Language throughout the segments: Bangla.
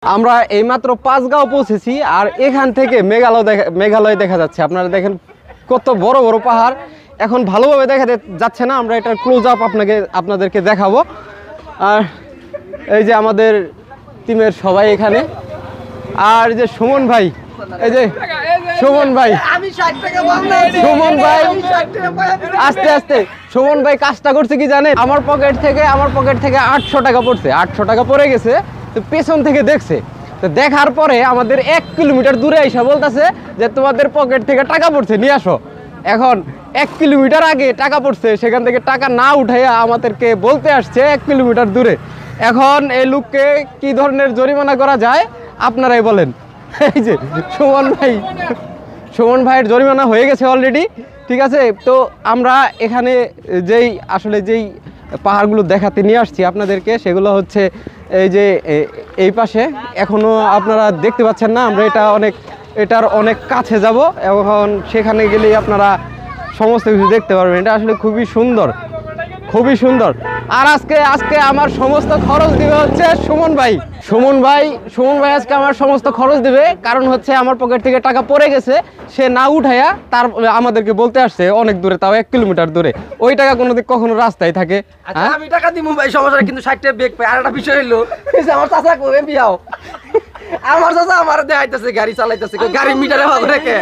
আমরা এইমাত্র পাঁচগাঁও পৌঁছেছি আর এখান থেকে মেঘালয় দেখা যাচ্ছে। আপনারা দেখেন কত বড় বড় পাহাড়। এখন ভালোভাবে দেখা যাচ্ছে না, আমরা এটার ক্লোজ আপ আপনাদেরকে দেখাবো। আর এই যে আমাদের টিমের সবাই এখানে, আর যে সুমন ভাই, এই যে সুমন ভাই আস্তে আস্তে সুমন ভাই কাজটা করছে কি জানেন, আমার পকেট থেকে 800 টাকা পড়ছে, 800 টাকা পড়ে গেছে। তো পেছন থেকে দেখছে, তো দেখার পরে আমাদের 1 কিলোমিটার দূরে এসে বলতেছে যে তোমাদের পকেট থেকে টাকা পড়ছে, নিয়ে আসো। এখন 1 কিলোমিটার আগে টাকা পড়ছে, সেখান থেকে টাকা না উঠাইয়া আমাদেরকে বলতে আসছে 1 কিলোমিটার দূরে। এখন এই লোককে কি ধরনের জরিমানা করা যায় আপনারাই বলেন। এই যে সুমন ভাইয়ের জরিমানা হয়ে গেছে অলরেডি, ঠিক আছে। তো আমরা এখানে যেই পাহাড়গুলো দেখাতে নিয়ে আসছি আপনাদেরকে, সেগুলো হচ্ছে এই যে এই পাশে। এখনো আপনারা দেখতে পাচ্ছেন না, আমরা এটার অনেক কাছে যাব, এখন সেখানে গেলেই আপনারা সমস্ত কিছু দেখতে পারবেন। এটা আসলে খুবই সুন্দর, খুবই সুন্দর। আর আজকে আমার সমস্ত খরচ দিবে হচ্ছে সুমন ভাই আজকে আমার সমস্ত খরচ দিবে, কারণ হচ্ছে আমার পকেট থেকে টাকা পড়ে গেছে, সে না উঠাইয়া তার আমাদেরকে বলতে আসছে অনেক দূরে, তাও 1 কিলোমিটার দূরে। ওই টাকা কখনো রাস্তায় থাকে? আমি টাকা দিব ভাই, সমস্যা, কিন্তু 60 টাকা বেগ পাই। আর একটা বিষয় হলো আমার চাচা করে বিয়াও, আমার চাচা আমার দেখাইতেছে গাড়ি চালাইতেছে, গাড়ি মিটারে ভালো রেখে,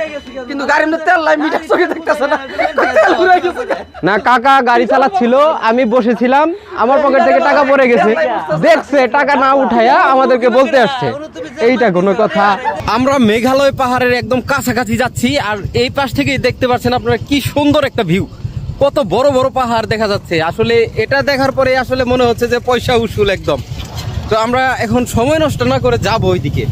কিন্তু গাড়ির মধ্যে তেল নাই, মিটার চোখে দেখতেছে না, তেল ঘুরে গেছে না। কাকা গাড়ি চালাচ্ছিল, আমি বসেছিলাম, আমার পকেট থেকে টাকা পড়ে গেছে, দেখছে টাকা না উঠাইয়া আমাদেরকে বলতে আসছে। এইটা কোনো কথা? আমরা মেঘালয় পাহাড়ের একদম কাছাকাছি যাচ্ছি, আর এই পাশ থেকেই দেখতে পাচ্ছেন আপনারা কি সুন্দর একটা ভিউ, কত বড় বড় পাহাড় দেখা যাচ্ছে। আসলে এটা দেখার পরে আসলে মনে হচ্ছে যে পয়সা উসুল একদম। তো আমরা এখন সময় নষ্ট না করে যাবো ওইদিকে।